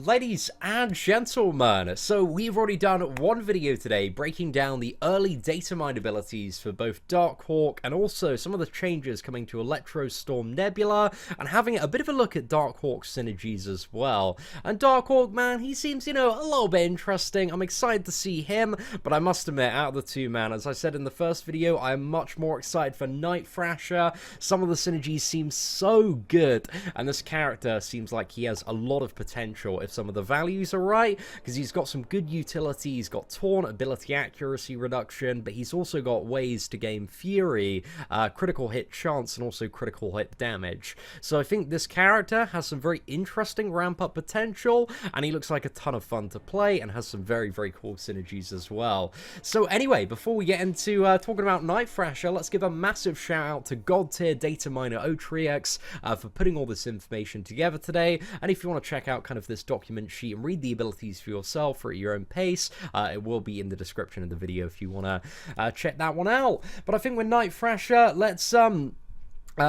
Ladies and gentlemen, so we've already done one video today breaking down the early data mine abilities for both Darkhawk and also some of the changes coming to Electrostorm Nebula, and having a bit of a look at Darkhawk's synergies as well. And Darkhawk, man, he seems, a little bit interesting. I'm excited to see him, but I must admit, out of the two, man, as I said in the first video, I am much more excited for Night Thrasher. Some of the synergies seem so good, and this character seems like he has a lot of potential if some of the values are right, because he's got some good utility. He's got taunt, ability accuracy reduction, but he's also got ways to gain fury, critical hit chance, and also critical hit damage. So I think this character has some very interesting ramp up potential, and he looks like a ton of fun to play and has some very, very cool synergies as well. So anyway, before we get into talking about Night Thrasher, let's give a massive shout out to God tier data miner Otrix for putting all this information together today. And if you want to check out kind of this document sheet and read the abilities for yourself or at your own pace, it will be in the description of the video if you want to check that one out. But I think with Night Thrasher, let's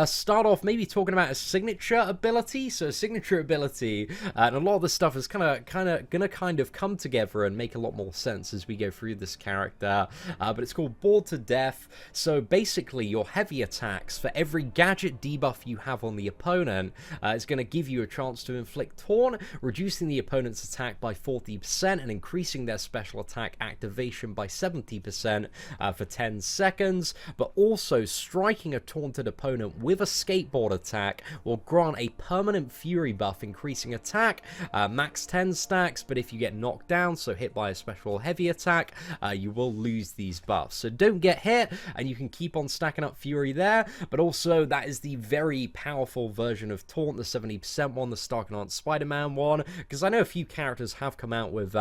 start off maybe talking about a signature ability. So a signature ability, and a lot of this stuff is gonna come together and make a lot more sense as we go through this character. But it's called Bored to Death. So basically, your heavy attacks for every gadget debuff you have on the opponent is going to give you a chance to inflict taunt, reducing the opponent's attack by 40% and increasing their special attack activation by 70% for 10 seconds. But also striking a taunted opponent with a skateboard attack will grant a permanent fury buff, increasing attack, max 10 stacks, but if you get knocked down, so hit by a special heavy attack, you will lose these buffs. So don't get hit, and you can keep on stacking up fury there, but also that is the very powerful version of taunt, the 70% one, the Starknant Spider-Man one, because I know a few characters have come out with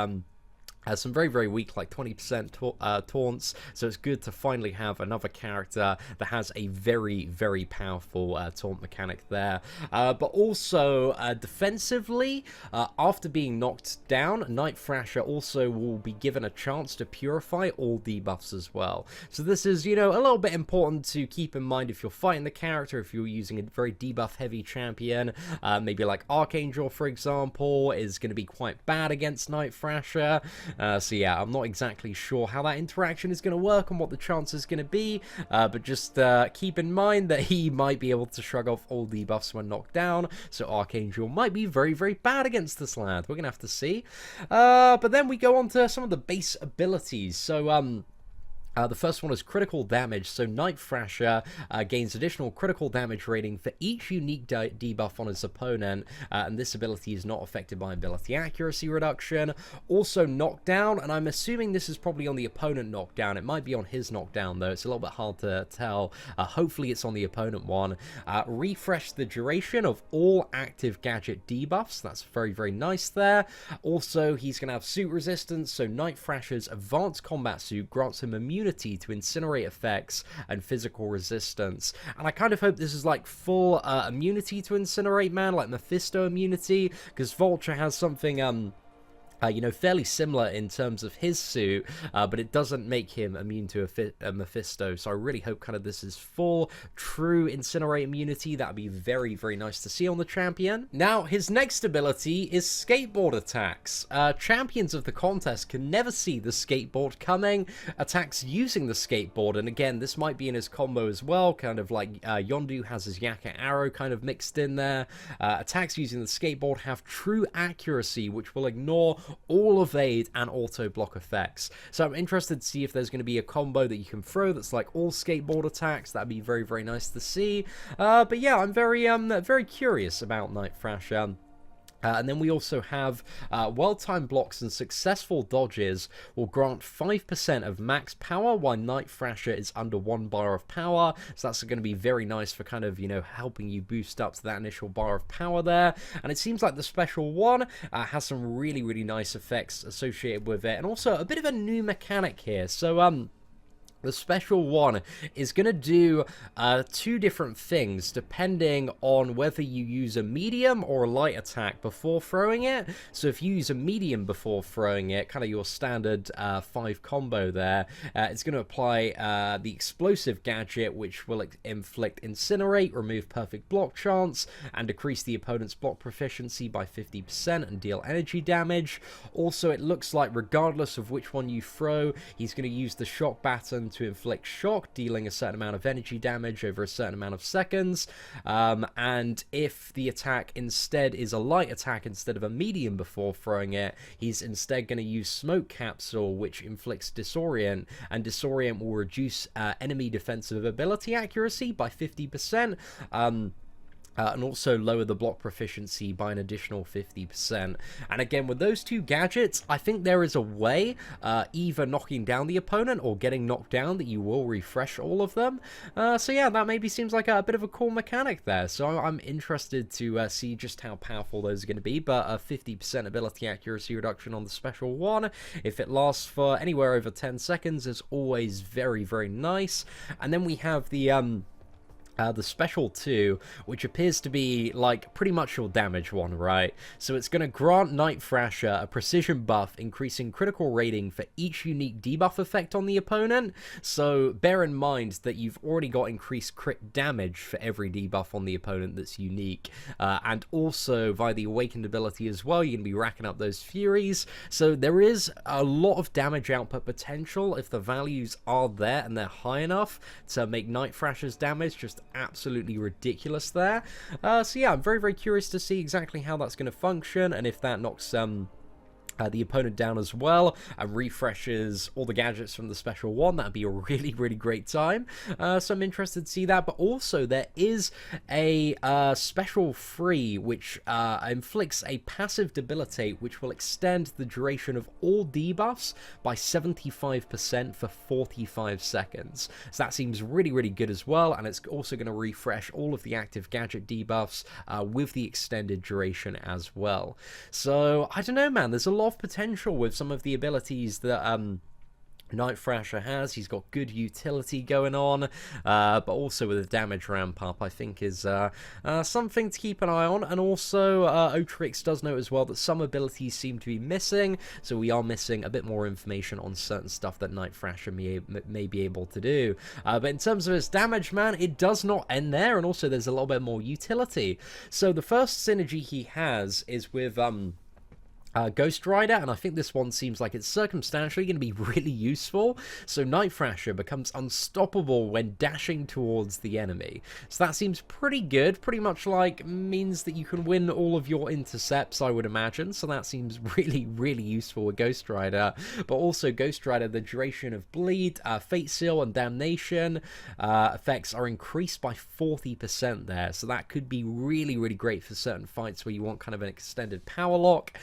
some very, very weak, like 20% taunts, so it's good to finally have another character that has a very, very powerful taunt mechanic there. But also, defensively, after being knocked down, Night Thrasher also will be given a chance to purify all debuffs as well. So this is, a little bit important to keep in mind if you're fighting the character, if you're using a very debuff-heavy champion. Maybe like Archangel, for example, is going to be quite bad against Night Thrasher. So yeah, I'm not exactly sure how that interaction is going to work and what the chance is going to be, but just keep in mind that he might be able to shrug off all debuffs when knocked down, so Archangel might be very, very bad against this lad. We're going to have to see. But then we go on to some of the base abilities. So, the first one is critical damage. So Night Thrasher gains additional critical damage rating for each unique debuff on his opponent, and this ability is not affected by ability accuracy reduction. Also knockdown, and I'm assuming this is probably on the opponent knockdown. It might be on his knockdown though, it's a little bit hard to tell. Hopefully it's on the opponent one. Refresh the duration of all active gadget debuffs. That's very, very nice there. Also, he's going to have suit resistance, so Night Thrasher's advanced combat suit grants him immunity to incinerate effects and physical resistance, and I kind of hope this is like full immunity to incinerate, man, like Mephisto immunity, because Vulture has something fairly similar in terms of his suit, but it doesn't make him immune to a Mephisto, so I really hope kind of this is full, true Incinerate immunity. That would be very, very nice to see on the champion. Now, his next ability is Skateboard Attacks. Champions of the contest can never see the skateboard coming. Attacks using the skateboard, and again, this might be in his combo as well, kind of like Yondu has his Yaka Arrow kind of mixed in there. Attacks using the skateboard have true accuracy, which will ignore all evade and auto block effects. So I'm interested to see if there's going to be a combo that you can throw that's like all skateboard attacks. That'd be very, very nice to see. But yeah, I'm very curious about Night Thrasher. And then we also have well-timed blocks and successful dodges will grant 5% of max power while Night Thrasher is under 1 bar of power. So that's going to be very nice for kind of, helping you boost up to that initial bar of power there. And it seems like the special one has some really, really nice effects associated with it. And also a bit of a new mechanic here. So, The special one is going to do two different things depending on whether you use a medium or a light attack before throwing it. So if you use a medium before throwing it, kind of your standard 5 combo there, it's going to apply the explosive gadget, which will inflict incinerate, remove perfect block chance, and decrease the opponent's block proficiency by 50% and deal energy damage. Also, it looks like regardless of which one you throw, he's going to use the shock baton to inflict shock, dealing a certain amount of energy damage over a certain amount of seconds. And if the attack instead is a light attack instead of a medium before throwing it, he's instead going to use smoke capsule, which inflicts disorient, and disorient will reduce enemy defensive ability accuracy by 50%. And also lower the block proficiency by an additional 50%. And again, with those two gadgets, I think there is a way, either knocking down the opponent or getting knocked down, that you will refresh all of them. So yeah, that maybe seems like a bit of a cool mechanic there. So I'm interested to see just how powerful those are going to be. But a 50% ability accuracy reduction on the special one, if it lasts for anywhere over 10 seconds, is always very, very nice. And then we have the special 2, which appears to be like pretty much your damage one, right? So it's going to grant Night Thrasher a precision buff, increasing critical rating for each unique debuff effect on the opponent. So bear in mind that you've already got increased crit damage for every debuff on the opponent that's unique. And also via the awakened ability as well, you're going to be racking up those furies. So there is a lot of damage output potential if the values are there and they're high enough to make Night Thrasher's damage just absolutely ridiculous there. So yeah, I'm very, very curious to see exactly how that's going to function, and if that knocks the opponent down as well and refreshes all the gadgets from the special one. That'd be a really, really great time. So I'm interested to see that. But also there is a special 3 which inflicts a passive debilitate, which will extend the duration of all debuffs by 75% for 45 seconds. So that seems really, really good as well, and it's also going to refresh all of the active gadget debuffs with the extended duration as well. So I don't know, man, there's a lot of potential with some of the abilities that Night Thrasher has. He's got good utility going on, but also with a damage ramp up, I think is something to keep an eye on. And also, Otrix does note as well that some abilities seem to be missing, so we are missing a bit more information on certain stuff that Night Thrasher may be able to do. But in terms of his damage, man, it does not end there, and also there's a little bit more utility. So the first synergy he has is with Ghost Rider, and I think this one seems like it's circumstantially going to be really useful. So Night Thrasher becomes unstoppable when dashing towards the enemy. So that seems pretty good, pretty much like means that you can win all of your intercepts, I would imagine. So that seems really, really useful with Ghost Rider. But also Ghost Rider, the duration of bleed, Fate Seal, and Damnation effects are increased by 40% there. So that could be really, really great for certain fights where you want kind of an extended power lock.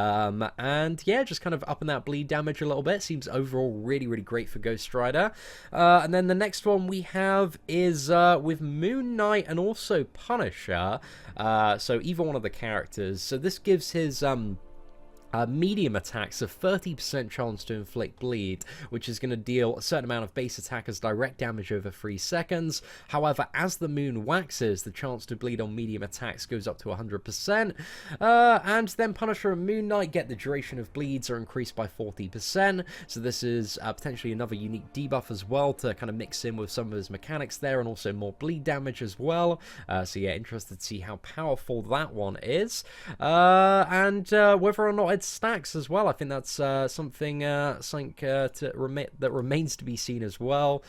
And yeah, just kind of upping that bleed damage a little bit. Seems overall really, really great for Ghost Rider. And then the next one we have is with Moon Knight and also Punisher. So either one of the characters. So this gives his medium attacks a 30% chance to inflict bleed, which is going to deal a certain amount of base attackers direct damage over 3 seconds. However, as the moon waxes, the chance to bleed on medium attacks goes up to 100%. And then Punisher and Moon Knight get the duration of bleeds are increased by 40%. So this is potentially another unique debuff as well to kind of mix in with some of his mechanics there, and also more bleed damage as well. So yeah, interested to see how powerful that one is. And whether or not it stacks as well. I think that's something that remains to be seen as well.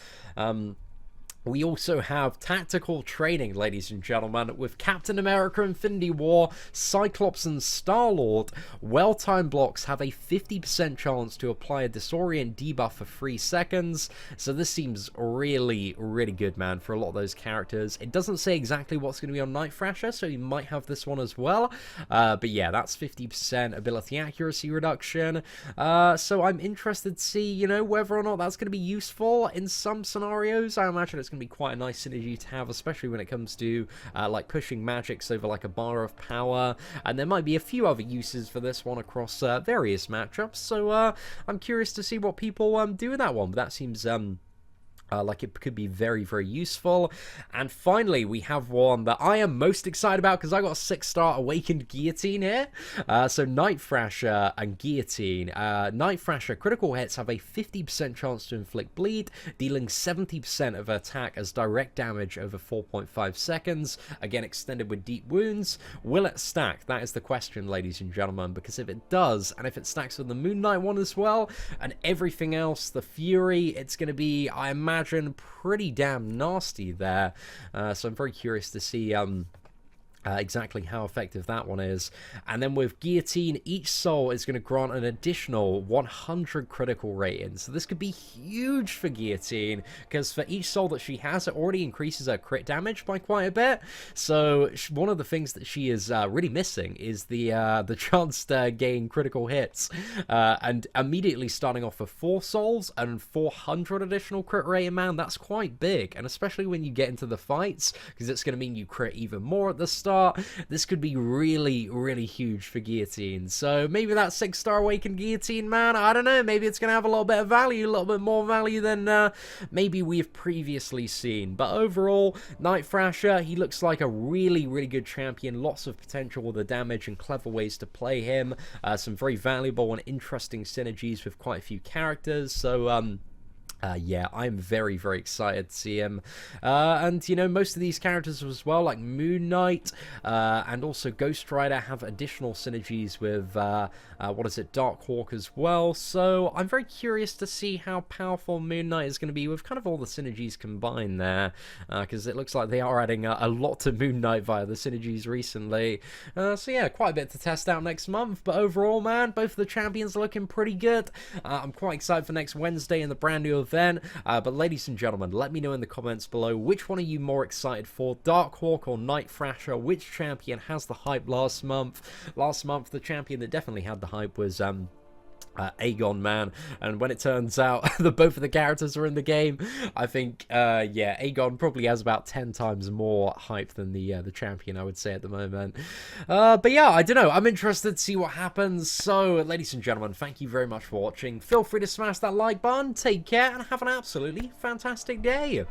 We also have tactical training, ladies and gentlemen, with Captain America Infinity War, Cyclops, and Star-Lord. Well-timed blocks have a 50% chance to apply a disorient debuff for 3 seconds. So this seems really, really good, man, for a lot of those characters. It doesn't say exactly what's going to be on Night Thrasher, so you might have this one as well. But yeah, that's 50% ability accuracy reduction. So I'm interested to see, you know, whether or not that's going to be useful in some scenarios. I imagine it's going to be quite a nice synergy to have, especially when it comes to like pushing magics over like a bar of power, and there might be a few other uses for this one across various matchups. So I'm curious to see what people do with that one, but that seems Like it could be very, very useful. And finally, we have one that I am most excited about because I got a 6-star Awakened Guillotine here. So Night Thrasher and Guillotine. Night Thrasher critical hits have a 50% chance to inflict bleed, dealing 70% of attack as direct damage over 4.5 seconds. Again, extended with deep wounds. Will it stack? That is the question, ladies and gentlemen, because if it does, and if it stacks with the Moon Knight one as well, and everything else, the Fury, it's going to be, I imagine, pretty damn nasty there. So I'm very curious to see exactly how effective that one is. And then with Guillotine, each soul is going to grant an additional 100 critical rating. So this could be huge for Guillotine, because for each soul that she has, it already increases her crit damage by quite a bit. So one of the things that she is really missing is the chance to gain critical hits. And immediately starting off with 4 souls and 400 additional crit rating, man, that's quite big. And especially when you get into the fights, because it's going to mean you crit even more at the start. This could be really, really huge for Guillotine. So maybe that 6-star Awakened Guillotine, man, I don't know, maybe it's going to have a little bit of value, a little bit more value than maybe we've previously seen. But overall, Night Thrasher, he looks like a really, really good champion. Lots of potential with the damage and clever ways to play him. Some very valuable and interesting synergies with quite a few characters. So, yeah, I'm very, very excited to see him. And, you know, most of these characters as well, like Moon Knight and also Ghost Rider, have additional synergies with, what is it, Dark Hawk as well. So I'm very curious to see how powerful Moon Knight is going to be with kind of all the synergies combined there. Because it looks like they are adding a lot to Moon Knight via the synergies recently. So yeah, quite a bit to test out next month. But overall, man, both of the champions are looking pretty good. I'm quite excited for next Wednesday and the brand new event. But ladies and gentlemen, let me know in the comments below, which one are you more excited for, Dark Hawk or Night Thrasher? Which champion has the hype last month? Last month, the champion that definitely had the hype was Aegon, man, and when it turns out that both of the characters are in the game, I think yeah, Aegon probably has about 10 times more hype than the champion, I would say, at the moment. But yeah, I don't know, I'm interested to see what happens. So ladies and gentlemen, thank you very much for watching. Feel free to smash that like button, take care, and have an absolutely fantastic day.